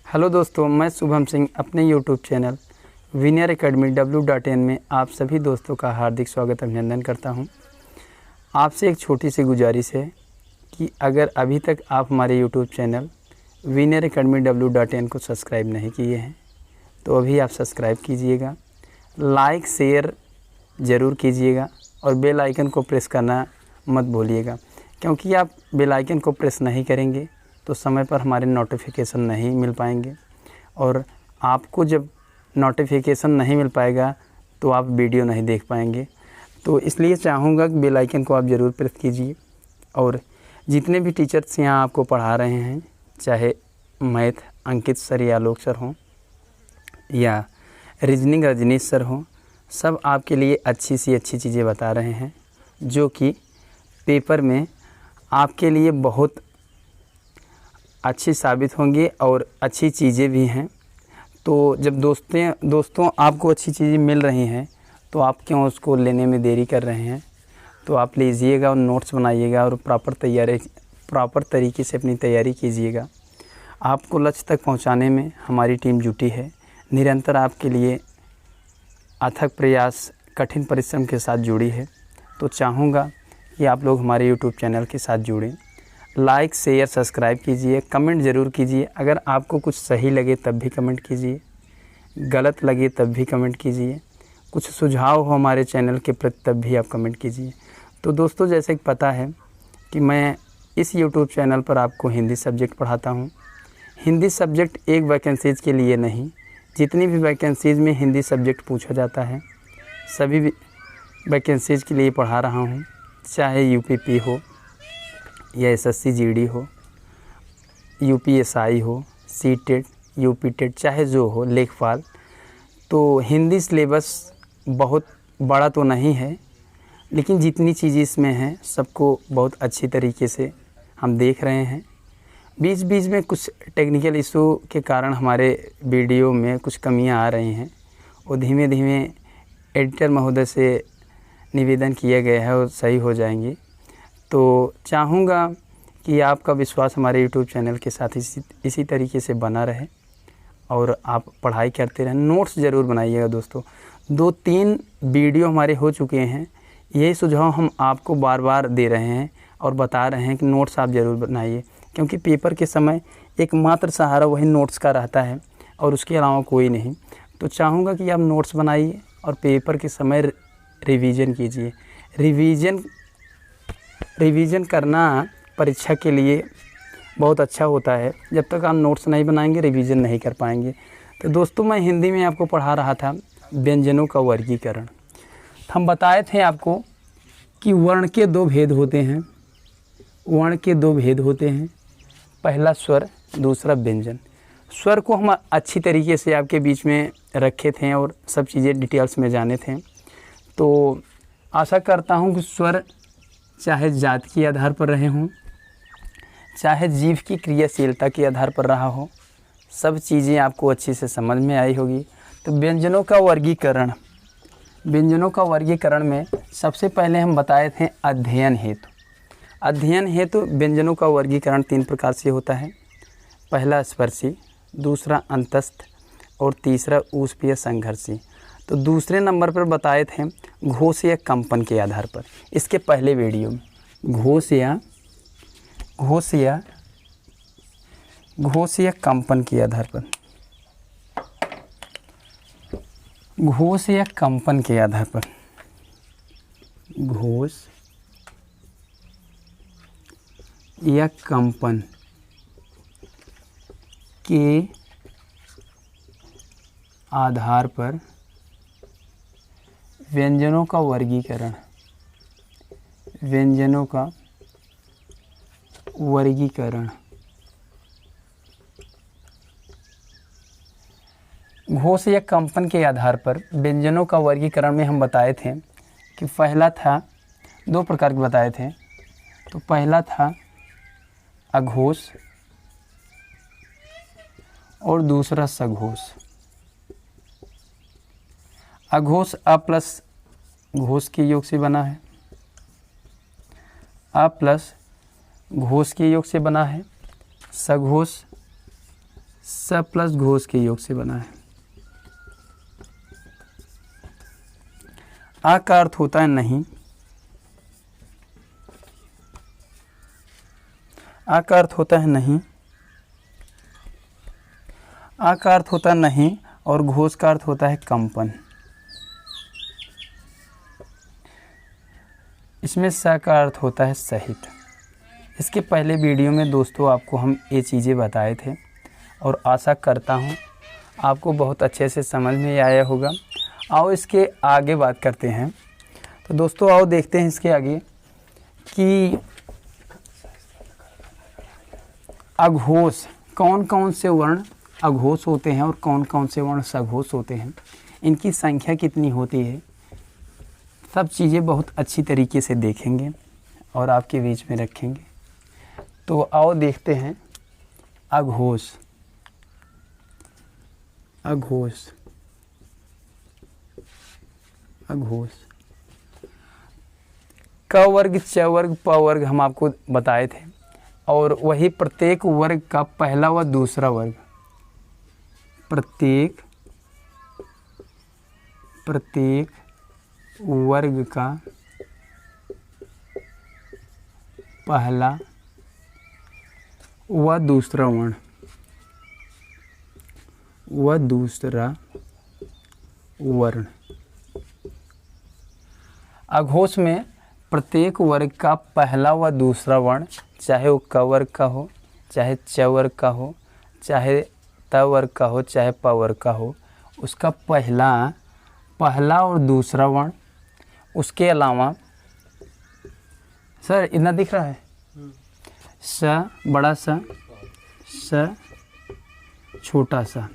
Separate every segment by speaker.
Speaker 1: Hello दोस्तों, मैं शुभम सिंह अपने YouTube channel winner academy w.in में आप सभी दोस्तों का हार्दिक स्वागत अभिनंदन करता हूं। आपसे एक छोटी सी गुजारिश है कि अगर अभी तक आप हमारे YouTube channel winner academy w.in को सब्सक्राइब नहीं किए हैं तो अभी आप सब्सक्राइब कीजिएगा, लाइक शेयर ज़रूर कीजिएगा और बेल आइकन को प्रेस करना मत भूलिएगा, क्योंकि आप बेल आइकन को प्रेस नहीं करेंगे तो समय पर हमारे नोटिफिकेशन नहीं मिल पाएंगे और आपको जब नोटिफिकेशन नहीं मिल पाएगा तो आप वीडियो नहीं देख पाएंगे। तो इसलिए चाहूँगा कि बेल आइकन को आप ज़रूर प्रेस कीजिए। और जितने भी टीचर्स यहाँ आपको पढ़ा रहे हैं, चाहे मैथ अंकित सर या आलोक सर हों या रीजनिंग रजनीश सर हों, सब आपके लिए अच्छी सी अच्छी चीज़ें बता रहे हैं जो कि पेपर में आपके लिए बहुत अच्छी साबित होंगी और अच्छी चीज़ें भी हैं। तो जब दोस्तों आपको अच्छी चीज़ें मिल रही हैं तो आप क्यों उसको लेने में देरी कर रहे हैं। तो आप लीजिएगा और नोट्स बनाइएगा और प्रॉपर तरीके से अपनी तैयारी कीजिएगा। आपको लक्ष्य तक पहुंचाने में हमारी टीम जुटी है, निरंतर आपके लिए अथक प्रयास कठिन परिश्रम के साथ जुड़ी है। तो चाहूँगा कि आप लोग हमारे यूट्यूब चैनल के साथ जुड़ें, लाइक शेयर सब्सक्राइब कीजिए, कमेंट ज़रूर कीजिए। अगर आपको कुछ सही लगे तब भी कमेंट कीजिए, गलत लगे तब भी कमेंट कीजिए, कुछ सुझाव हो हमारे चैनल के प्रति तब भी आप कमेंट कीजिए। तो दोस्तों, जैसे कि पता है कि मैं इस यूट्यूब चैनल पर आपको हिंदी सब्जेक्ट पढ़ाता हूँ। हिंदी सब्जेक्ट एक वैकेंसीज़ के लिए नहीं, जितनी भी वैकेंसीज़ में हिंदी सब्जेक्ट पूछा जाता है सभी वैकेंसीज़ के लिए पढ़ा रहा हूँ, चाहे यूपीपी हो या एसएससी जीडी हो, यूपीएसआई हो, सीटेट, यूपीटेट, चाहे जो हो, लेखपाल। तो हिंदी सिलेबस बहुत बड़ा तो नहीं है, लेकिन जितनी चीज़ें इसमें हैं सबको बहुत अच्छी तरीके से हम देख रहे हैं। बीच बीच में कुछ टेक्निकल इशू के कारण हमारे वीडियो में कुछ कमियां आ रही हैं और धीमे धीमे एडिटर महोदय से निवेदन किया गया है और सही हो जाएंगी। तो चाहूँगा कि आपका विश्वास हमारे यूट्यूब चैनल के साथ इसी तरीके से बना रहे और आप पढ़ाई करते रहें। नोट्स ज़रूर बनाइएगा दोस्तों। 2-3 वीडियो हमारे हो चुके हैं, यही सुझाव हम आपको बार बार दे रहे हैं और बता रहे हैं कि नोट्स आप ज़रूर बनाइए, क्योंकि पेपर के समय एकमात्र सहारा वही नोट्स का रहता है और उसके अलावा कोई नहीं। तो चाहूँगा कि आप नोट्स बनाइए और पेपर के समय रिवीजन कीजिए। रिवीजन करना परीक्षा के लिए बहुत अच्छा होता है। जब तक आप नोट्स नहीं बनाएंगे रिवीजन नहीं कर पाएंगे। तो दोस्तों, मैं हिंदी में आपको पढ़ा रहा था व्यंजनों का वर्गीकरण। हम बताए थे आपको कि वर्ण के 2 भेद होते हैं। वर्ण के 2 भेद होते हैं, पहला स्वर, दूसरा व्यंजन। स्वर को हम अच्छी तरीके से आपके बीच में रखे थे और सब चीज़ें डिटेल्स में जाने थे। तो आशा करता हूँ कि स्वर चाहे जाति के आधार पर रहे हों, चाहे जीव की क्रियाशीलता के आधार पर रहा हो, सब चीज़ें आपको अच्छे से समझ में आई होगी। तो व्यंजनों का वर्गीकरण में सबसे पहले हम बताए थे अध्ययन हेतु व्यंजनों का वर्गीकरण 3 प्रकार से होता है। पहला स्पर्शी, दूसरा अंतस्थ और तीसरा ऊष्पीय संघर्षी। तो दूसरे नंबर पर बताए थे घोष या कंपन के आधार पर। इसके पहले वीडियो में घोष या कंपन के आधार पर, घोष या कंपन के आधार पर, घोष या कंपन के आधार पर व्यंजनों का वर्गीकरण, घोष या कंपन के आधार पर व्यंजनों का वर्गीकरण में हम बताए थे कि पहला था 2 प्रकार के बताए थे। तो पहला था अघोष और दूसरा सघोष। अघोष अ प्लस घोष के योग से बना है, अ प्लस घोष के योग से बना है। सघोष स प्लस घोष के योग से बना है। आ का अर्थ होता है नहीं, आ का अर्थ होता है नहीं, आ का अर्थ होता है नहीं और घोष का अर्थ होता है कंपन। इसमें स का अर्थ होता है सहित। इसके पहले वीडियो में दोस्तों आपको हम ये चीज़ें बताए थे और आशा करता हूँ आपको बहुत अच्छे से समझ में आया होगा। आओ इसके आगे बात करते हैं। तो दोस्तों आओ देखते हैं इसके आगे कि अघोष कौन कौन से वर्ण अघोष होते हैं और कौन कौन से वर्ण सघोष होते हैं, इनकी संख्या कितनी होती है, सब चीज़ें बहुत अच्छी तरीके से देखेंगे और आपके बीच में रखेंगे। तो आओ देखते हैं अघोष। अघोष अघोष क वर्ग च वर्ग प वर्ग हम आपको बताए थे और वही प्रत्येक वर्ग का पहला व दूसरा वर्ग, प्रत्येक वर्ग का पहला व दूसरा वर्ण अघोष में प्रत्येक वर्ग का पहला व दूसरा वर्ण, चाहे वो क वर्ग का हो, चाहे च वर्ग का हो, चाहे त वर्ग का हो, चाहे प वर्ग का हो, उसका पहला और दूसरा वर्ण। उसके अलावा सर इतना दिख रहा है, स बड़ा सा, स छोटा सा।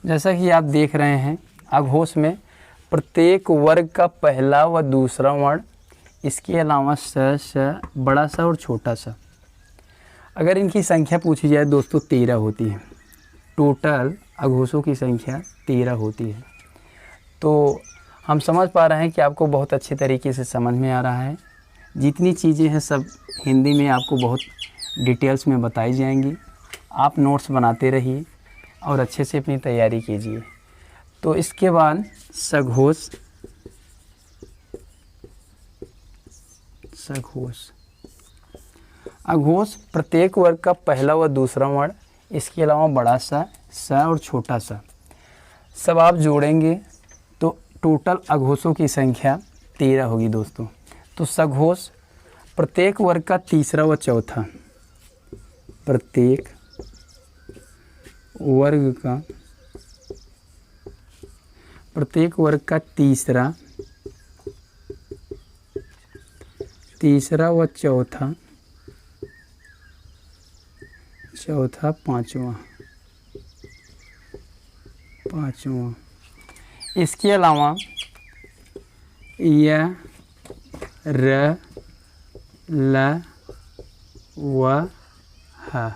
Speaker 1: जैसा कि आप देख रहे हैं अघोष में प्रत्येक वर्ग का पहला व दूसरा वर्ण, इसके अलावा स बड़ा सा और छोटा सा। अगर इनकी संख्या पूछी जाए दोस्तों 13 होती है। टोटल अघोषों की संख्या 13 होती है। तो हम समझ पा रहे हैं कि आपको बहुत अच्छे तरीके से समझ में आ रहा है। जितनी चीज़ें हैं सब हिंदी में आपको बहुत डिटेल्स में बताई जाएंगी। आप नोट्स बनाते रहिए और अच्छे से अपनी तैयारी कीजिए। तो इसके बाद सघोष। अघोष प्रत्येक वर्ग का पहला व दूसरा वर्ण, इसके अलावा बड़ा सा, स और छोटा सा, सब आप जोड़ेंगे तो टोटल अघोषों की संख्या 13 होगी दोस्तों। तो सघोष प्रत्येक वर्ग का तीसरा व चौथा, प्रत्येक वर्ग का तीसरा व चौथा, पांचवा। इसके अलावा य, र, ल, व, ह।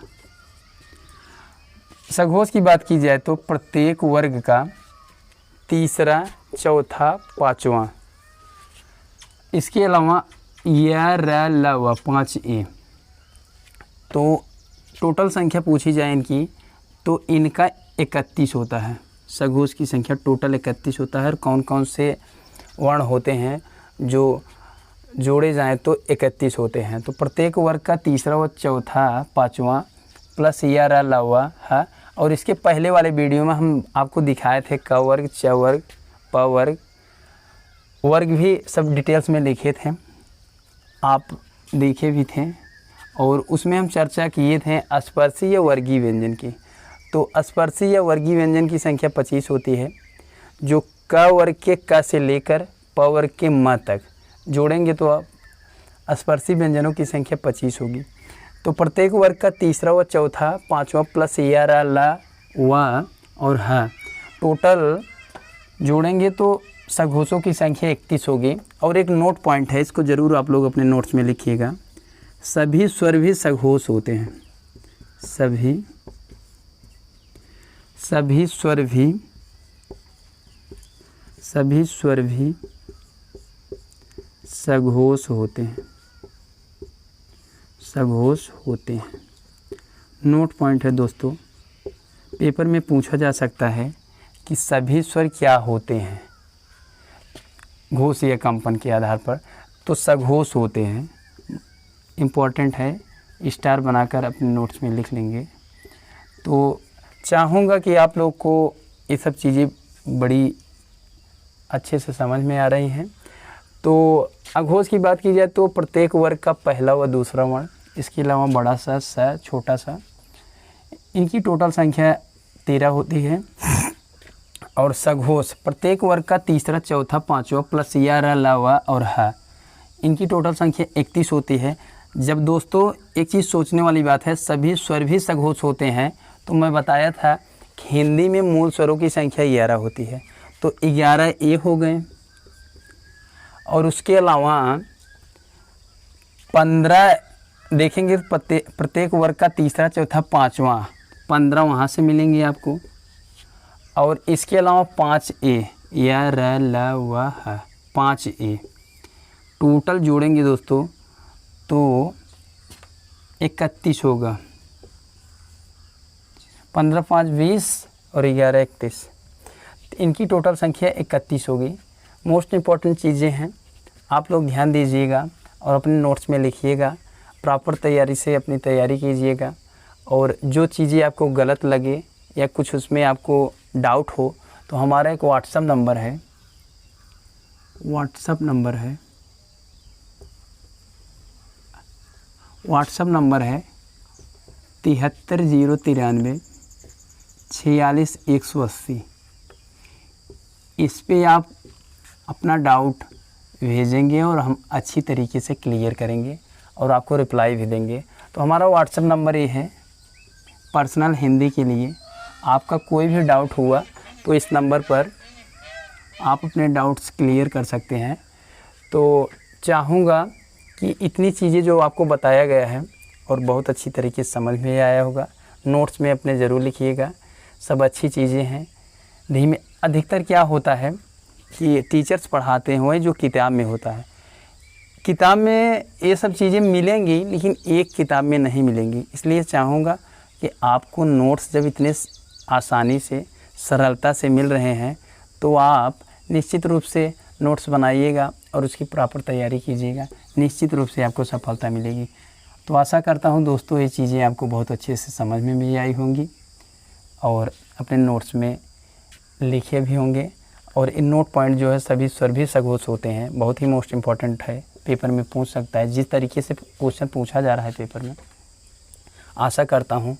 Speaker 1: सघोष की बात की जाए तो प्रत्येक वर्ग का तीसरा, चौथा, पांचवा। इसके अलावा य, र, ल, व, 5 ए। तो टोटल संख्या पूछी जाए इनकी तो इनका 31 होता है। सघोष की संख्या टोटल 31 होता है। और कौन कौन से वर्ण होते हैं जो जोड़े जाएं तो 31 होते हैं। तो प्रत्येक वर्ग का तीसरा व चौथा, पांचवा प्लस य, र, ल, व, ह। और इसके पहले वाले वीडियो में हम आपको दिखाए थे क वर्ग, च वर्ग, प वर्ग भी सब डिटेल्स में लिखे थे, आप देखे भी थे। और उसमें हम चर्चा किए थे स्पर्शी या वर्गीय व्यंजन की। तो स्पर्शी या वर्गीय व्यंजन की संख्या 25 होती है, जो क वर्ग के क से लेकर प वर्ग के म तक जोड़ेंगे तो आप स्पर्शी व्यंजनों की संख्या 25 होगी। तो प्रत्येक वर्ग का तीसरा व चौथा, पांचवा प्लस य, र, ल, व और ह टोटल जोड़ेंगे तो सघोषों की संख्या 31 होगी। और एक नोट पॉइंट है, इसको ज़रूर आप लोग अपने नोट्स में लिखिएगा। सभी स्वर भी सघोष होते हैं। सभी स्वर भी सघोष होते हैं। सघोष होते हैं। नोट पॉइंट है दोस्तों, पेपर में पूछा जा सकता है कि सभी स्वर क्या होते हैं घोष या कंपन के आधार पर, तो सघोष होते हैं। इम्पॉर्टेंट है, स्टार बनाकर अपने नोट्स में लिख लेंगे। तो चाहूँगा कि आप लोग को ये सब चीज़ें बड़ी अच्छे से समझ में आ रही हैं। तो अघोष की बात की जाए तो प्रत्येक वर्ग का पहला व दूसरा वर्ण, इसके अलावा बड़ा सा, स, छोटा सा, इनकी टोटल संख्या 13 होती है। और सघोष प्रत्येक वर्ग का तीसरा, चौथा, पांचवा प्लस या, र, ल, व और ह, इनकी टोटल संख्या 31 होती है। जब दोस्तों एक चीज़ सोचने वाली बात है, सभी स्वर भी सघोष होते हैं, तो मैं बताया था कि हिंदी में मूल स्वरों की संख्या 11 होती है, तो 11 ए हो गए। और उसके अलावा 15 देखेंगे तो प्रत्येक वर्ग का तीसरा, चौथा, पाँचवा, 15 वहाँ से मिलेंगे आपको। और इसके अलावा 5 ए, या, र, ल, व, ह, 5 ए टोटल जोड़ेंगे दोस्तों तो 31 होगा। 15 5 20 और 11 31, इनकी टोटल संख्या 31 होगी। मोस्ट इम्पॉर्टेंट चीज़ें हैं, आप लोग ध्यान दीजिएगा और अपने नोट्स में लिखिएगा। प्रॉपर तैयारी से अपनी तैयारी कीजिएगा। और जो चीज़ें आपको गलत लगे या कुछ उसमें आपको डाउट हो तो हमारा एक व्हाट्सएप नंबर है, 73 093 46 180। इस पे आप अपना डाउट भेजेंगे और हम अच्छी तरीके से क्लियर करेंगे और आपको रिप्लाई भी देंगे। तो हमारा व्हाट्सएप नंबर ये है पर्सनल हिंदी के लिए। आपका कोई भी डाउट हुआ तो इस नंबर पर आप अपने डाउट्स क्लियर कर सकते हैं। तो चाहूँगा कि इतनी चीज़ें जो आपको बताया गया है और बहुत अच्छी तरीके से समझ में आया होगा, नोट्स में अपने ज़रूर लिखिएगा। सब अच्छी चीज़ें हैं। धीमे अधिकतर क्या होता है कि टीचर्स पढ़ाते हुए जो किताब में होता है, किताब में ये सब चीज़ें मिलेंगी लेकिन एक किताब में नहीं मिलेंगी। इसलिए चाहूँगा कि आपको नोट्स जब इतने आसानी से, सरलता से मिल रहे हैं तो आप निश्चित रूप से नोट्स बनाइएगा और उसकी प्रॉपर तैयारी कीजिएगा। निश्चित रूप से आपको सफलता मिलेगी। तो आशा करता हूँ दोस्तों ये चीज़ें आपको बहुत अच्छे से समझ में भी आई होंगी और अपने नोट्स में लिखे भी होंगे। और इन नोट पॉइंट जो है सभी स्वर भी सघोष होते हैं, बहुत ही मोस्ट इम्पॉर्टेंट है, पेपर में पूछ सकता है। जिस तरीके से क्वेश्चन पूछा जा रहा है पेपर में, आशा करता हूँ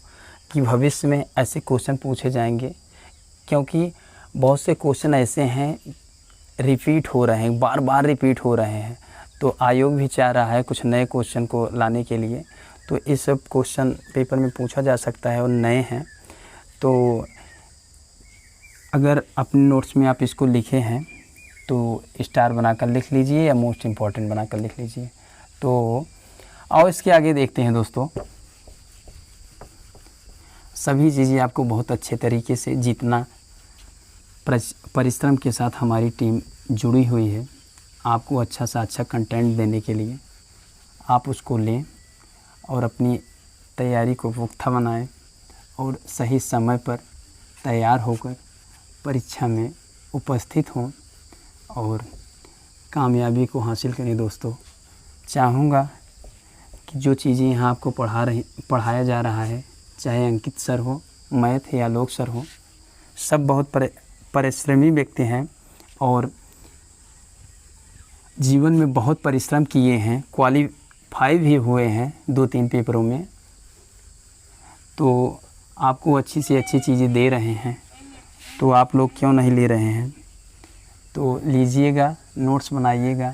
Speaker 1: कि भविष्य में ऐसे क्वेश्चन पूछे जाएंगे, क्योंकि बहुत से क्वेश्चन ऐसे हैं रिपीट हो रहे हैं, बार बार रिपीट हो रहे हैं। तो आयोग भी चाह रहा है कुछ नए क्वेश्चन को लाने के लिए, तो इस सब क्वेश्चन पेपर में पूछा जा सकता है और नए हैं। तो अगर अपने नोट्स में आप इसको लिखे हैं तो स्टार बनाकर लिख लीजिए या मोस्ट इम्पॉर्टेंट बनाकर लिख लीजिए। तो आओ इसके आगे देखते हैं दोस्तों। सभी चीज़ें आपको बहुत अच्छे तरीके से, जितना परिश्रम के साथ हमारी टीम जुड़ी हुई है आपको अच्छा सा अच्छा कंटेंट देने के लिए, आप उसको लें और अपनी तैयारी को पुख्ता बनाएं और सही समय पर तैयार होकर परीक्षा में उपस्थित हों और कामयाबी को हासिल करें। दोस्तों चाहूँगा कि जो चीज़ें यहाँ आपको पढ़ाया जा रहा है, चाहे अंकित सर हो, मैथ या लोक सर हो, सब बहुत परिश्रमी व्यक्ति हैं और जीवन में बहुत परिश्रम किए हैं, क्वालीफाई भी हुए हैं 2-3 पेपरों में। तो आपको अच्छी से अच्छी चीज़ें दे रहे हैं, तो आप लोग क्यों नहीं ले रहे हैं? तो लीजिएगा, नोट्स बनाइएगा,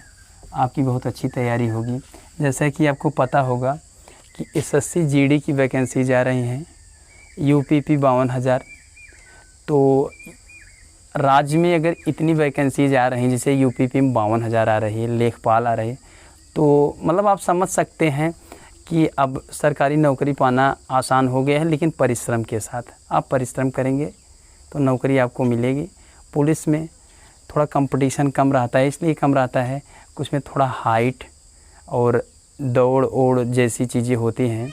Speaker 1: आपकी बहुत अच्छी तैयारी होगी। जैसा कि आपको पता होगा कि एसएससी जीडी की वैकेंसी जा रही हैं, यूपीपी 52,000। तो राज्य में अगर इतनी वैकेंसीज आ रही हैं, जैसे यूपीपी में 52,000 आ रही है, लेखपाल आ रही है, तो मतलब आप समझ सकते हैं कि अब सरकारी नौकरी पाना आसान हो गया है, लेकिन परिश्रम के साथ। आप परिश्रम करेंगे तो नौकरी आपको मिलेगी। पुलिस में थोड़ा कंपटीशन कम रहता है, इसलिए कम रहता है, कुछ में थोड़ा हाइट और दौड़ ओड़ जैसी चीज़ें होती हैं,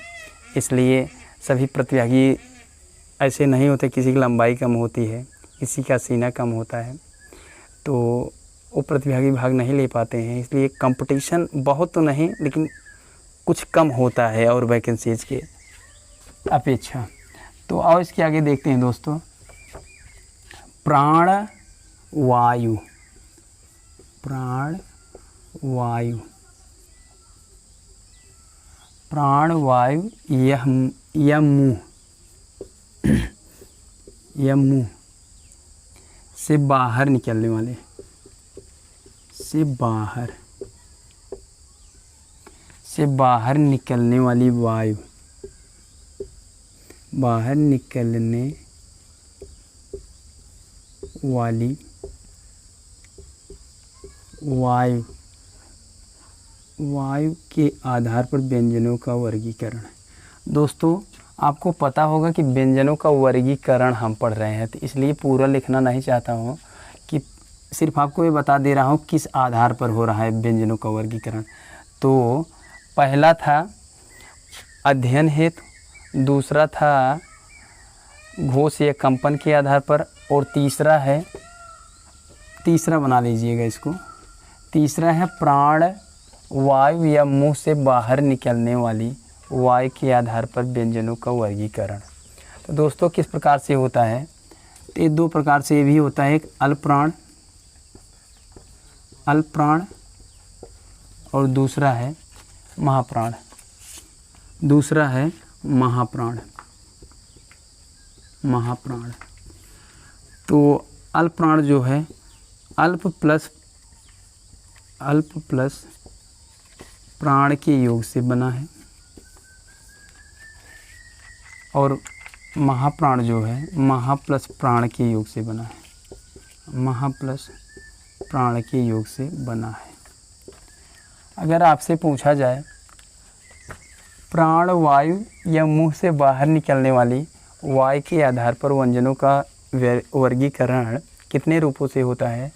Speaker 1: इसलिए सभी प्रतिभागी ऐसे नहीं होते। किसी की लंबाई कम होती है, किसी का सीना कम होता है, तो वो प्रतिभागी भाग नहीं ले पाते हैं। इसलिए कंपटीशन बहुत तो नहीं, लेकिन कुछ कम होता है और वैकेंसीज के अपेक्षा। तो आओ इसके आगे देखते हैं दोस्तों, प्राण वायु। प्राण वायु, प्राण वायु यह मुँह, यह मुँह से बाहर निकलने वाले, से बाहर निकलने वाली वायु, बाहर निकलने वाली वायु, वायु के आधार पर व्यंजनों का वर्गीकरण। दोस्तों आपको पता होगा कि व्यंजनों का वर्गीकरण हम पढ़ रहे हैं, तो इसलिए पूरा लिखना नहीं चाहता हूँ, कि सिर्फ आपको ये बता दे रहा हूँ किस आधार पर हो रहा है व्यंजनों का वर्गीकरण। तो पहला था अध्ययन हेतु, दूसरा था घोष या कंपन के आधार पर, और तीसरा बना लीजिएगा इसको, तीसरा है प्राण वायु या मुंह से बाहर निकलने वाली वायु के आधार पर व्यंजनों का वर्गीकरण। तो दोस्तों किस प्रकार से होता है, तो ये दो प्रकार से भी होता है, एक अल्पप्राण और दूसरा है महाप्राण, महाप्राण। तो अल्पप्राण जो है अल्प प्लस प्राण के योग से बना है, और महाप्राण जो है महा प्लस प्राण के योग से बना है, महा प्लस प्राण के योग से बना है। अगर आपसे पूछा जाए प्राण वायु या मुंह से बाहर निकलने वाली वायु के आधार पर व्यंजनों का वर्गीकरण कितने रूपों से होता है,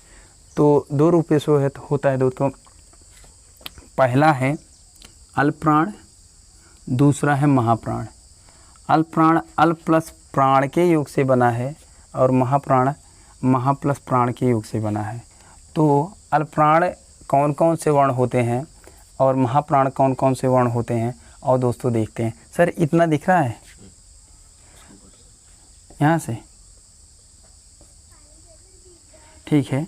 Speaker 1: तो दो रूपों से होता है दोस्तों। पहला है अल्पप्राण, दूसरा है महाप्राण। अल्पप्राण अल्प प्लस प्राण के योग से बना है, और महाप्राण महा प्लस प्राण के योग से बना है। तो अल्पप्राण कौन कौन से वर्ण होते हैं और महाप्राण कौन कौन से वर्ण होते हैं, और दोस्तों देखते हैं। सर इतना दिख रहा है यहाँ से, ठीक है।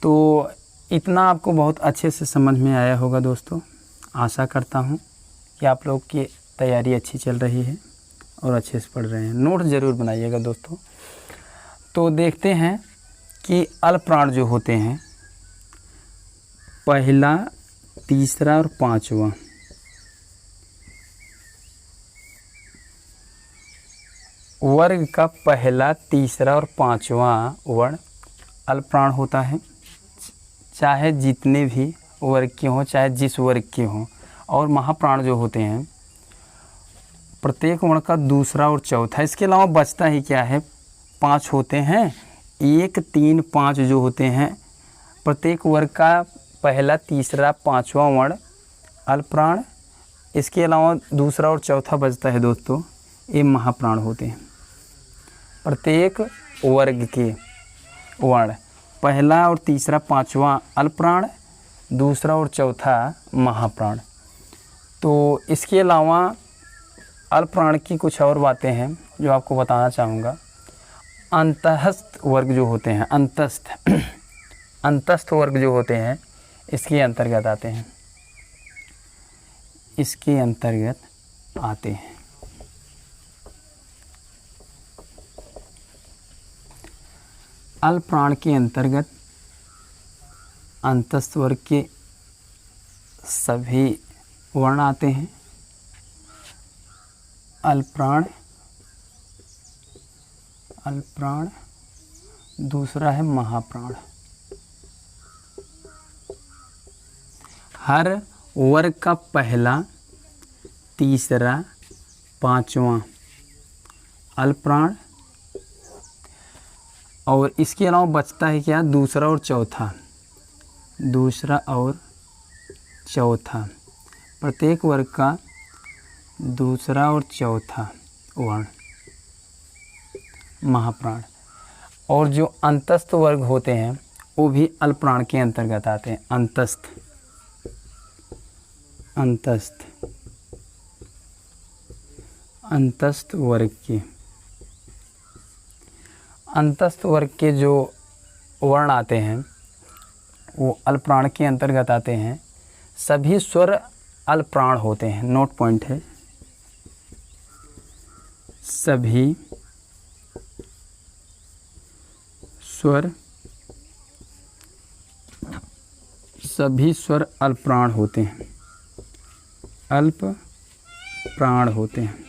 Speaker 1: तो इतना आपको बहुत अच्छे से समझ में आया होगा दोस्तों। आशा करता हूँ कि आप लोग की तैयारी अच्छी चल रही है और अच्छे से पढ़ रहे हैं। नोट ज़रूर बनाइएगा दोस्तों। तो देखते हैं कि अल्पप्राण जो होते हैं, पहला, तीसरा और पांचवा, वर्ग का पहला, तीसरा और पांचवा वर्ण अल्पप्राण होता है, चाहे जितने भी वर्ग के हों, चाहे जिस वर्ग के हों। और महाप्राण जो होते हैं प्रत्येक वर्ण का दूसरा और चौथा, इसके अलावा बचता ही क्या है, 5 होते हैं, 1, 3, 5 जो होते हैं। प्रत्येक वर्ग का पहला, तीसरा, पांचवा वर्ण अल्पप्राण, इसके अलावा दूसरा और चौथा बचता है दोस्तों, ये महाप्राण होते हैं। प्रत्येक वर्ग के वर्ण पहला और तीसरा, पांचवा अल्पप्राण, दूसरा और चौथा महाप्राण। तो इसके अलावा अल्पप्राण की कुछ और बातें हैं जो आपको बताना चाहूँगा। अंतस्थ वर्ग जो होते हैं, अंतस्थ वर्ग जो होते हैं इसके अंतर्गत आते हैं, इसके अंतर्गत आते हैं। अल्पप्राण के अंतर्गत अंतस्थ वर्ग के सभी वर्ण आते हैं। अल्पप्राण, दूसरा है महाप्राण। हर वर्ग का पहला, तीसरा, पांचवा अल्पप्राण, और इसके अलावा बचता है क्या, दूसरा और चौथा, प्रत्येक वर्ग का दूसरा और चौथा वर्ण महाप्राण। और जो अंतस्थ वर्ग होते हैं वो भी अल्पप्राण के अंतर्गत आते हैं। अंतस्थ वर्ग के जो वर्ण आते हैं वो अल्पप्राण के अंतर्गत आते हैं। सभी स्वर अल्पप्राण होते हैं। नोट पॉइंट है, सभी स्वर अल्पप्राण होते हैं। अल्पप्राण होते हैं।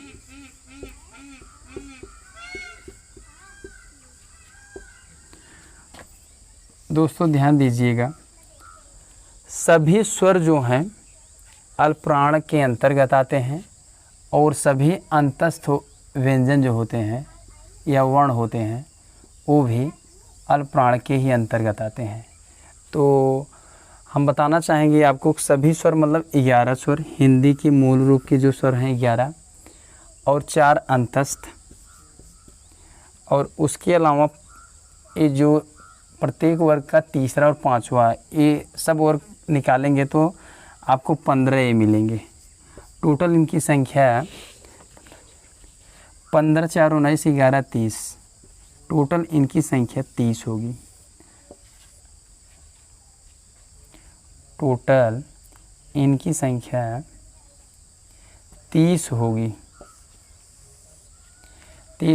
Speaker 1: दोस्तों ध्यान दीजिएगा, सभी स्वर जो हैं अल्पप्राण के अंतर्गत आते हैं और सभी अंतस्थ व्यंजन जो होते हैं या वर्ण होते हैं वो भी अल्पप्राण के ही अंतर्गत आते हैं। तो हम बताना चाहेंगे आपको सभी स्वर मतलब 11 स्वर, हिंदी के मूल रूप के जो स्वर हैं 11 और 4 अंतस्थ। और उसके अलावा ये जो प्रत्येक वर्ग का तीसरा और पांचवा, ये सब वर्ग निकालेंगे तो आपको 15 ए मिलेंगे। टोटल इनकी संख्या 15 4 19 11 30, टोटल इनकी संख्या 30 होगी। टोटल इनकी संख्या 30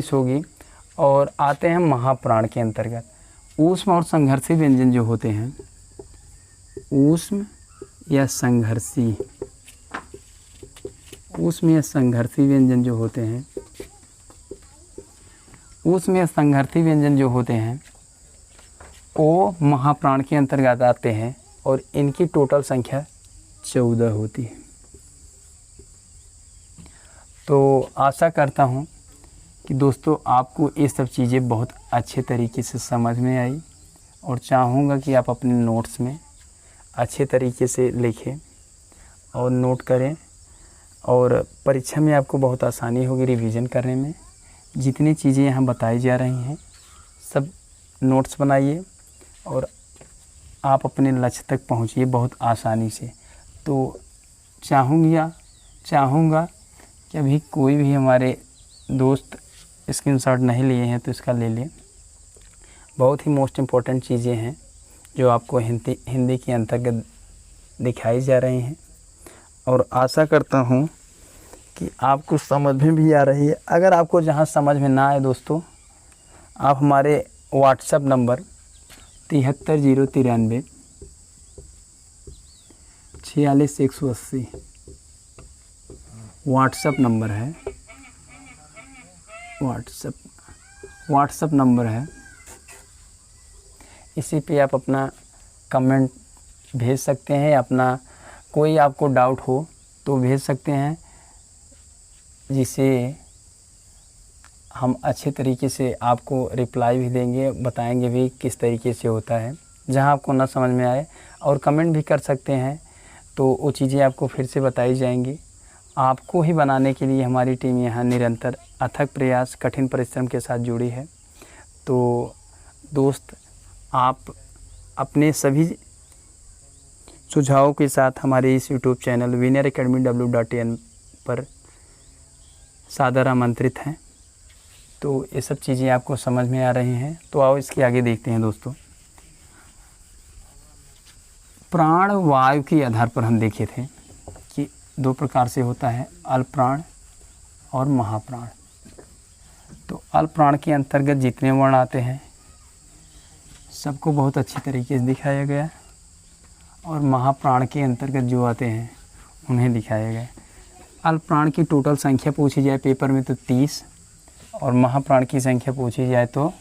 Speaker 1: होगी। और आते हैं महाप्राण के अंतर्गत। ऊष्म और संघर्षी व्यंजन जो होते हैं, ऊष्म या संघर्षी व्यंजन जो होते हैं, ऊष्म या संघर्षी व्यंजन जो होते हैं वो महाप्राण के अंतर्गत आते हैं और इनकी टोटल संख्या 14 होती है। तो आशा करता हूँ कि दोस्तों आपको ये सब चीज़ें बहुत अच्छे तरीके से समझ में आई और चाहूँगा कि आप अपने नोट्स में अच्छे तरीके से लिखें और नोट करें और परीक्षा में आपको बहुत आसानी होगी रिवीजन करने में। जितनी चीज़ें यहाँ बताई जा रही हैं सब नोट्स बनाइए और आप अपने लक्ष्य तक पहुँचिए बहुत आसानी से। तो चाहूँगा कि अभी कोई भी हमारे दोस्त स्क्रीनशॉट नहीं लिए हैं तो इसका ले लें। बहुत ही मोस्ट इम्पॉर्टेंट चीज़ें हैं जो आपको हिंदी के अंतर्गत दिखाई जा रही हैं और आशा करता हूँ कि आपको समझ में भी आ रही है। अगर आपको जहाँ समझ में ना आए दोस्तों, आप हमारे व्हाट्सएप नंबर 73 093 46 180 व्हाट्सएप नंबर है। व्हाट्सएप नंबर है, इसी पे आप अपना कमेंट भेज सकते हैं। अपना कोई आपको डाउट हो तो भेज सकते हैं, जिसे हम अच्छे तरीके से आपको रिप्लाई भी देंगे, बताएंगे भी किस तरीके से होता है। जहां आपको ना समझ में आए और कमेंट भी कर सकते हैं तो वो चीज़ें आपको फिर से बताई जाएंगी। आपको ही बनाने के लिए हमारी टीम यहाँ निरंतर अथक प्रयास कठिन परिश्रम के साथ जुड़ी है। तो दोस्त आप अपने सभी सुझावों के साथ हमारे इस YouTube channel winner academy w.in पर सादर आमंत्रित हैं। तो ये सब चीज़ें आपको समझ में आ रही हैं तो आओ इसके आगे देखते हैं दोस्तों। प्राण वायु के आधार पर हम देखे थे कि 2 प्रकार से होता है, अल्पप्राण और महाप्राण। तो अल्पप्राण के अंतर्गत जितने वर्ण आते हैं सबको बहुत अच्छी तरीके से दिखाया गया और महाप्राण के अंतर्गत जो आते हैं उन्हें दिखाया गया। अल्पप्राण की टोटल संख्या पूछी जाए पेपर में तो 30 और महाप्राण की संख्या पूछी जाए तो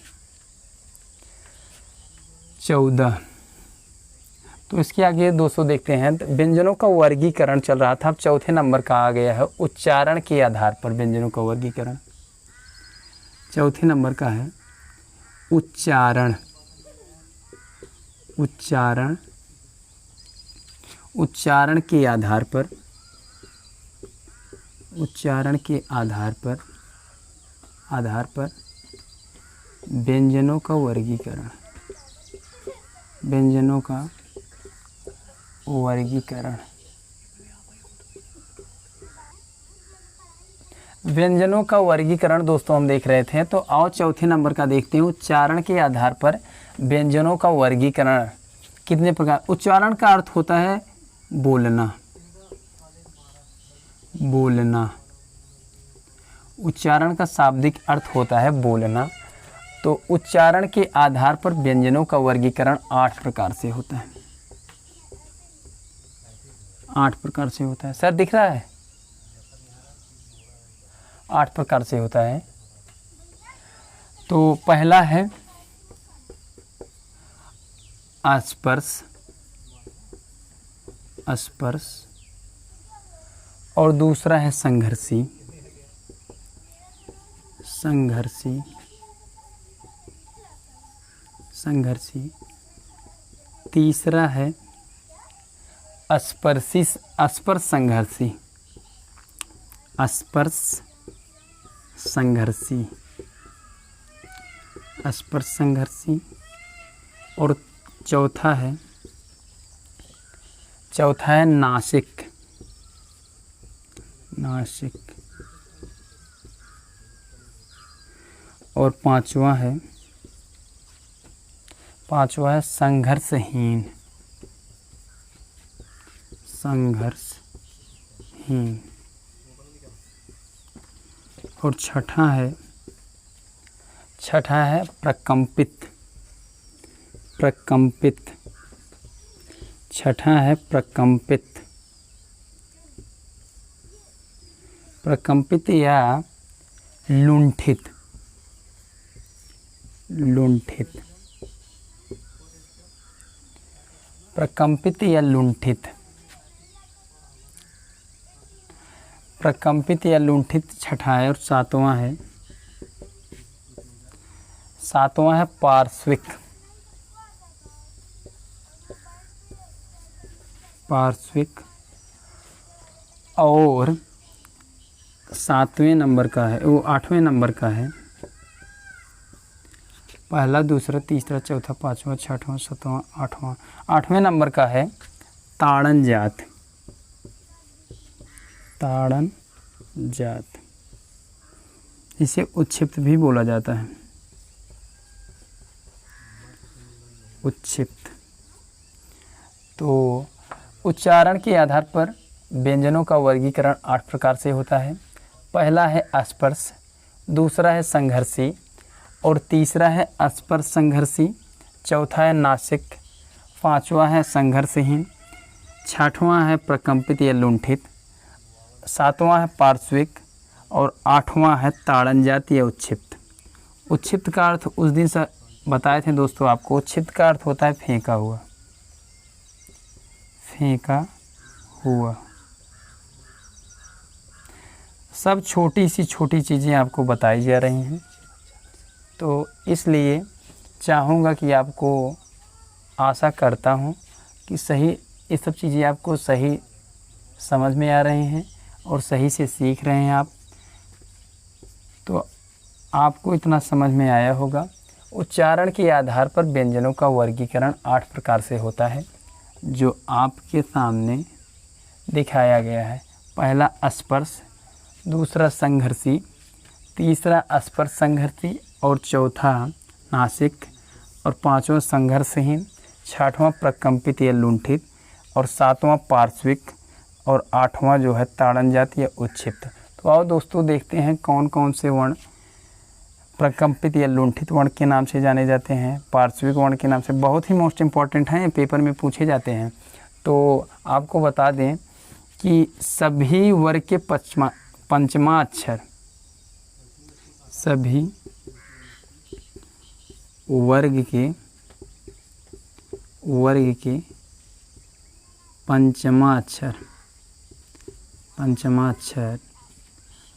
Speaker 1: 14। तो इसके आगे दोस्तों देखते हैं व्यंजनों का वर्गीकरण चल रहा था, अब चौथे नंबर का आ गया है उच्चारण के आधार पर व्यंजनों का वर्गीकरण। चौथे नंबर का है उच्चारण। उच्चारण के आधार पर उच्चारण के आधार पर व्यंजनों का वर्गीकरण। व्यंजनों का वर्गीकरण। व्यंजनों का वर्गीकरण दोस्तों हम देख रहे थे, तो आओ चौथे नंबर का देखते हैं। उच्चारण के आधार पर व्यंजनों का वर्गीकरण कितने प्रकार। उच्चारण का अर्थ होता है बोलना। बोलना उच्चारण का शाब्दिक अर्थ होता है बोलना। तो उच्चारण के आधार पर व्यंजनों का वर्गीकरण 8 प्रकार से होता है। 8 प्रकार से होता है। सर दिख रहा है? 8 प्रकार से होता है। तो पहला है स्पर्श। स्पर्श। और दूसरा है संघर्षी। संघर्षी। संघर्षी। तीसरा है स्पर्शी। स्पर्श संघर्षी। स्पर्श संघर्षी। स्पर्श संघर्षी। और चौथा है नासिक। नासिक। और पांचवा है संघर्षहीन। संघर्षहीन। और छठा है प्रकंपित। प्रकंपित। छठा है प्रकंपित। प्रकंपित या लुंठित। लुंठित। प्रकंपित या लुंठित। प्रकंपित या लुंठित छठा है। और सातवां है पार्श्विक। पार्श्विक। और 7वें नंबर का है, वो 8वें नंबर का है। पहला, दूसरा, तीसरा, चौथा, पांचवा, छठवां, सातवां, आठवां। 8वें नंबर का है ताड़न जात। ताड़न जात। इसे उच्छिप्त भी बोला जाता है। उच्छिप्त। तो उच्चारण के आधार पर व्यंजनों का वर्गीकरण 8 प्रकार से होता है। पहला है स्पर्श, दूसरा है संघर्षी, और तीसरा है स्पर्श संघर्षी, चौथा है नासिक, पांचवा है संघर्षहीन, छठवां है प्रकंपित या लुंठित, सातवां है पार्श्विक, और आठवां है ताड़नजात या उच्छिप्त। उच्छिप्त का अर्थ उस दिन से बताए थे दोस्तों आपको। उच्छिप्त का अर्थ होता है फेंका हुआ। फेंका हुआ। सब छोटी सी छोटी चीज़ें आपको बताई जा रही हैं, तो इसलिए चाहूँगा कि आपको, आशा करता हूँ कि सही ये सब चीज़ें आपको सही समझ में आ रही हैं और सही से सीख रहे हैं आप। तो आपको इतना समझ में आया होगा। उच्चारण के आधार पर व्यंजनों का वर्गीकरण 8 प्रकार से होता है, जो आपके सामने दिखाया गया है। पहला स्पर्श, दूसरा संघर्षी, तीसरा स्पर्श संघर्षी, और चौथा नासिक, और पांचवा संघर्षहीन, छठवां प्रकंपित या लुंठित, और सातवां पार्श्विक, और आठवां जो है ताड़नजात या उच्छिप्त। तो आओ दोस्तों देखते हैं कौन कौन से वर्ण प्रकंपित या लुंठित वर्ण के नाम से जाने जाते हैं, पार्श्विक वर्ण के नाम से। बहुत ही मोस्ट इम्पॉर्टेंट हैं, पेपर में पूछे जाते हैं। तो आपको बता दें कि सभी वर्ग के पंचमा अक्षर, सभी वर्ग के पंचमा अक्षर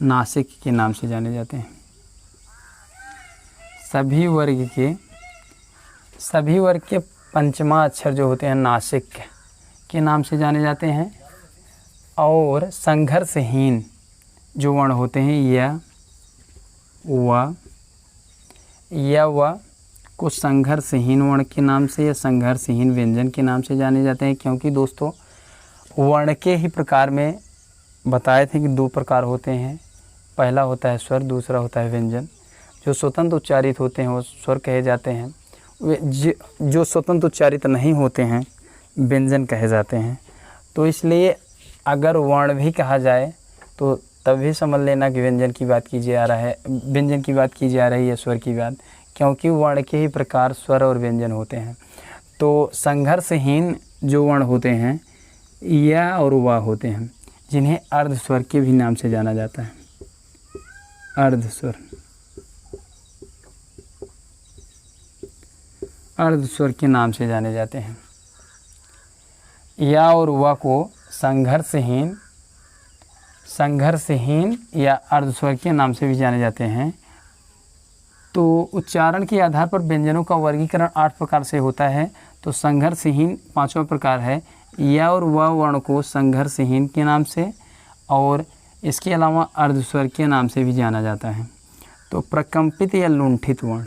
Speaker 1: नासिक के नाम से जाने जाते हैं। सभी वर्ग के पंचमा अक्षर जो होते हैं नासिक के नाम से जाने जाते हैं। और संघर्षहीन जो वर्ण होते हैं या व को संघर्षहीन वर्ण के नाम से या संघर्षहीन व्यंजन के नाम से जाने जाते हैं। क्योंकि दोस्तों वर्ण के ही प्रकार में बताए थे कि 2 प्रकार होते हैं, पहला होता है स्वर, दूसरा होता है व्यंजन। जो स्वतंत्र उच्चारित होते हैं वो स्वर कहे जाते हैं, जो स्वतंत्र उच्चारित नहीं होते हैं व्यंजन कहे जाते हैं। तो इसलिए अगर वर्ण भी कहा जाए तो तब भी समझ लेना कि व्यंजन की बात की जा रही है, स्वर की बात, क्योंकि वर्ण के ही प्रकार स्वर और व्यंजन होते हैं। तो संघर्षहीन जो वर्ण होते हैं या और वा होते हैं, जिन्हें अर्ध स्वर के भी नाम से जाना जाता है। अर्ध स्वर के नाम से जाने जाते हैं। या और वा को संघर्षहीन या अर्ध स्वर के नाम से भी जाने जाते हैं। तो उच्चारण के आधार पर व्यंजनों का वर्गीकरण 8 प्रकार से होता है। तो संघर्षहीन 5वां प्रकार है। या और व वर्ण को संघर्षहीन के नाम से और इसके अलावा अर्ध स्वर के नाम से भी जाना जाता है। तो प्रकंपित या लुंठित वर्ण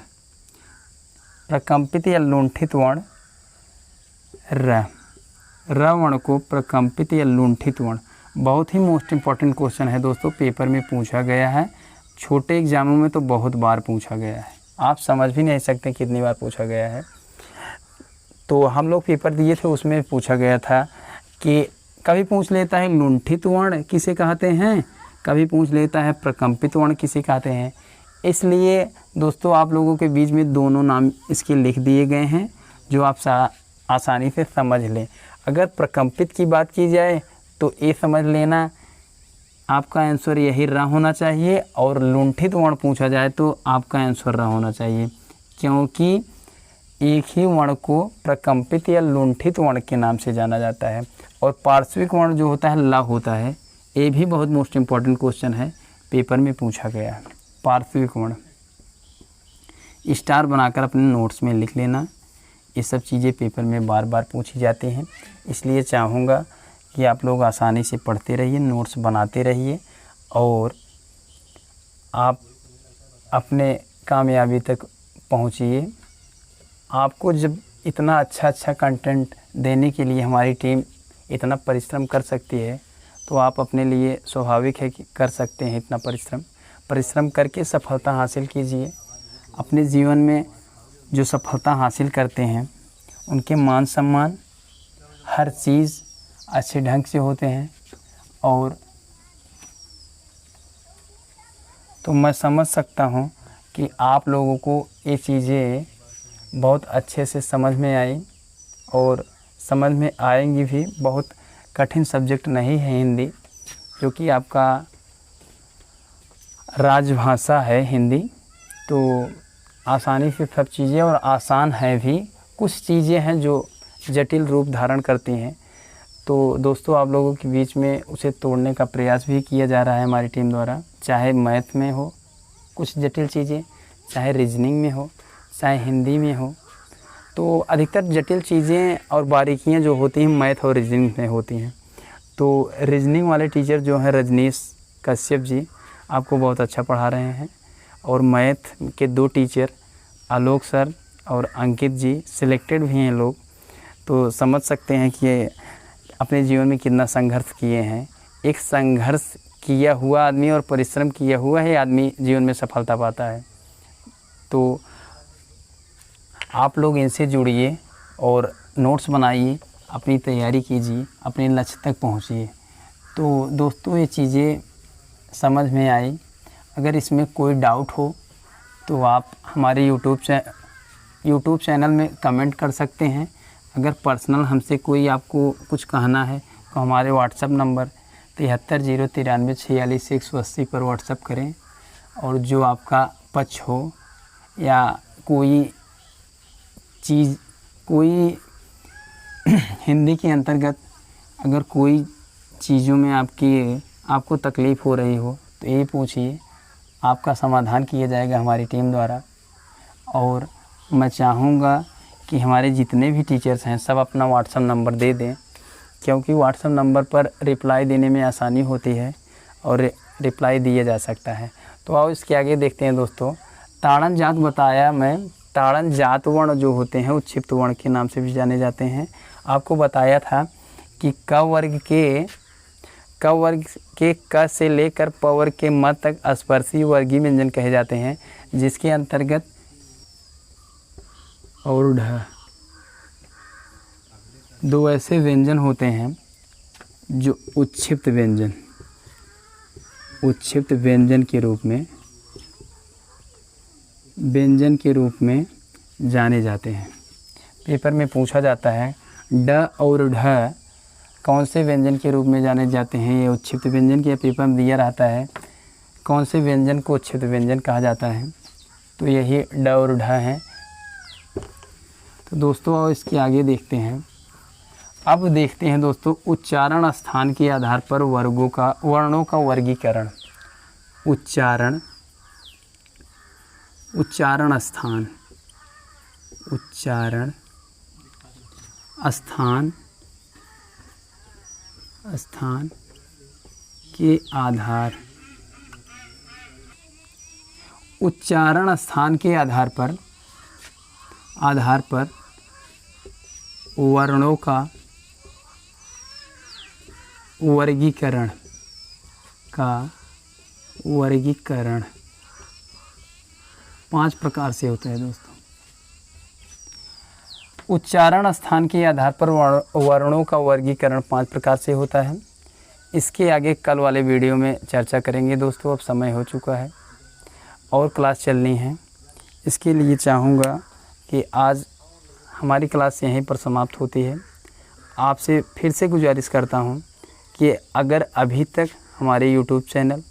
Speaker 1: र वर्ण को प्रकंपित या लुंठित वर्ण, बहुत ही मोस्ट इम्पॉर्टेंट क्वेश्चन है दोस्तों, पेपर में पूछा गया है, छोटे एग्जामों में तो बहुत बार पूछा गया है, आप समझ भी नहीं सकते कितनी बार पूछा गया है। तो हम लोग पेपर दिए थे उसमें पूछा गया था कि कभी पूछ लेता है लुंठित वर्ण किसे कहते हैं, कभी पूछ लेता है प्रकंपित वर्ण किसे कहते हैं। इसलिए दोस्तों आप लोगों के बीच में दोनों नाम इसके लिख दिए गए हैं जो आप आसानी से समझ लें। अगर प्रकंपित की बात की जाए तो ये समझ लेना आपका आंसर यही र होना चाहिए, और लुंठित वर्ण पूछा जाए तो आपका आंसर र होना चाहिए, क्योंकि एक ही वर्ण को प्रकंपित या लुंठित वर्ण के नाम से जाना जाता है। और पार्श्विक वर्ण जो होता है ल होता है, ये भी बहुत मोस्ट इम्पॉर्टेंट क्वेश्चन है, पेपर में पूछा गया है। पार्श्विक वर्ण स्टार बनाकर अपने नोट्स में लिख लेना, ये सब चीज़ें पेपर में बार बार पूछी जाती हैं। इसलिए चाहूँगा कि आप लोग आसानी से पढ़ते रहिए, नोट्स बनाते रहिए और आप अपने कामयाबी तक पहुँचिए। आपको जब इतना अच्छा कंटेंट देने के लिए हमारी टीम इतना परिश्रम कर सकती है, तो आप अपने लिए स्वाभाविक है कि कर सकते हैं इतना परिश्रम करके सफलता हासिल कीजिए। अपने जीवन में जो सफलता हासिल करते हैं उनके मान सम्मान हर चीज़ अच्छे ढंग से होते हैं। और तो मैं समझ सकता हूँ कि आप लोगों को ये चीज़ें बहुत अच्छे से समझ में आई और समझ में आएंगी भी। बहुत कठिन सब्जेक्ट नहीं है हिंदी, जो कि आपका राजभाषा है हिंदी, तो आसानी से सब चीज़ें और आसान है भी। कुछ चीज़ें हैं जो जटिल रूप धारण करती हैं, तो दोस्तों आप लोगों के बीच में उसे तोड़ने का प्रयास भी किया जा रहा है हमारी टीम द्वारा। चाहे मैथ में हो कुछ जटिल चीज़ें, चाहे रीजनिंग में हो, चाहे हिंदी में हो, तो अधिकतर जटिल चीज़ें और बारीकियां जो होती हैं मैथ और रीजनिंग में होती हैं। तो रीजनिंग वाले टीचर जो हैं रजनीश कश्यप जी आपको बहुत अच्छा पढ़ा रहे हैं, और मैथ के 2 टीचर आलोक सर और अंकित जी सिलेक्टेड भी हैं लोग, तो समझ सकते हैं कि ये अपने जीवन में कितना संघर्ष किए हैं। एक संघर्ष किया हुआ आदमी और परिश्रम किया हुआ ही आदमी जीवन में सफलता पाता है। तो आप लोग इनसे जुड़िए और नोट्स बनाइए, अपनी तैयारी कीजिए, अपने लक्ष्य तक पहुँचिए। तो दोस्तों ये चीज़ें समझ में आई। अगर इसमें कोई डाउट हो तो आप हमारे यूट्यूब चैनल में कमेंट कर सकते हैं। अगर पर्सनल हमसे कोई आपको कुछ कहना है तो हमारे व्हाट्सएप नंबर 7309346180 पर व्हाट्सएप करें। और जो आपका पक्ष हो या कोई चीज़, कोई हिंदी के अंतर्गत अगर कोई चीज़ों में आपको तकलीफ़ हो रही हो तो ये पूछिए, आपका समाधान किया जाएगा हमारी टीम द्वारा। और मैं चाहूँगा कि हमारे जितने भी टीचर्स हैं सब अपना व्हाट्सएप नंबर दे दें, क्योंकि व्हाट्सएप नंबर पर रिप्लाई देने में आसानी होती है और रिप्लाई दिया जा सकता है। तो आओ इसके आगे देखते हैं दोस्तों। ताड़न जात बताया मैं, ताड़न जात वर्ण जो होते हैं उत्क्षिप्त वर्ण के नाम से भी जाने जाते हैं। आपको बताया था कि क वर्ग के क से लेकर प वर्ग के म तक स्पर्शी वर्गीय व्यंजन कहे जाते हैं, जिसके अंतर्गत और ढ दो ऐसे व्यंजन होते हैं जो उत्क्षिप्त व्यंजन के रूप में जाने जाते हैं। पेपर में पूछा जाता है ड और ढ कौन से व्यंजन के रूप में जाने जाते हैं, ये उत्क्षिप्त व्यंजन के पेपर में दिया रहता है कौन से व्यंजन को उत्क्षिप्त व्यंजन कहा जाता है, तो यही ड और ढ है। तो दोस्तों और इसके आगे देखते हैं। अब देखते हैं दोस्तों उच्चारण स्थान के आधार पर वर्णों का वर्गीकरण। उच्चारण स्थान के आधार उच्चारण स्थान के आधार पर वर्णों का वर्गीकरण 5 प्रकार से होता है दोस्तों। उच्चारण स्थान के आधार पर वर्णों का वर्गीकरण 5 प्रकार से होता है। इसके आगे कल वाले वीडियो में चर्चा करेंगे दोस्तों। अब समय हो चुका है और क्लास चलनी है, इसके लिए चाहूँगा कि आज हमारी क्लास यहीं पर समाप्त होती है। आपसे फिर से गुजारिश करता हूँ कि अगर अभी तक हमारे YouTube channel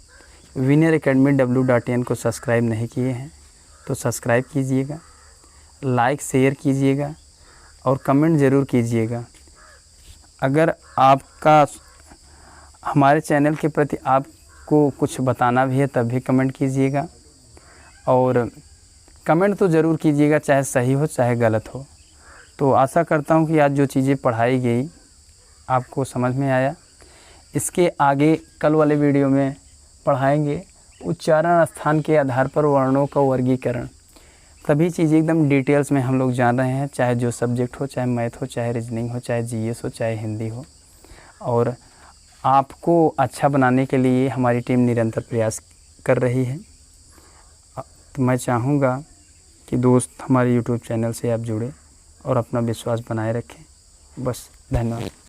Speaker 1: winner academy W.in को सब्सक्राइब नहीं किए हैं तो सब्सक्राइब कीजिएगा, लाइक शेयर कीजिएगा और कमेंट ज़रूर कीजिएगा। अगर आपका हमारे चैनल के प्रति आपको कुछ बताना भी है तब भी कमेंट कीजिएगा, और कमेंट तो ज़रूर कीजिएगा, चाहे सही हो चाहे गलत हो। तो आशा करता हूँ कि आज जो चीज़ें पढ़ाई गई आपको समझ में आया। इसके आगे कल वाले वीडियो में पढ़ाएंगे उच्चारण स्थान के आधार पर वर्णों का वर्गीकरण। सभी चीज़ें एकदम डिटेल्स में हम लोग जान रहे हैं, चाहे जो सब्जेक्ट हो, चाहे मैथ हो, चाहे रीजनिंग हो, चाहे जीएस हो, चाहे हिंदी हो। और आपको अच्छा बनाने के लिए हमारी टीम निरंतर प्रयास कर रही है। तो मैं चाहूँगा कि दोस्त हमारे YouTube चैनल से आप जुड़े और अपना विश्वास बनाए रखें। बस, धन्यवाद।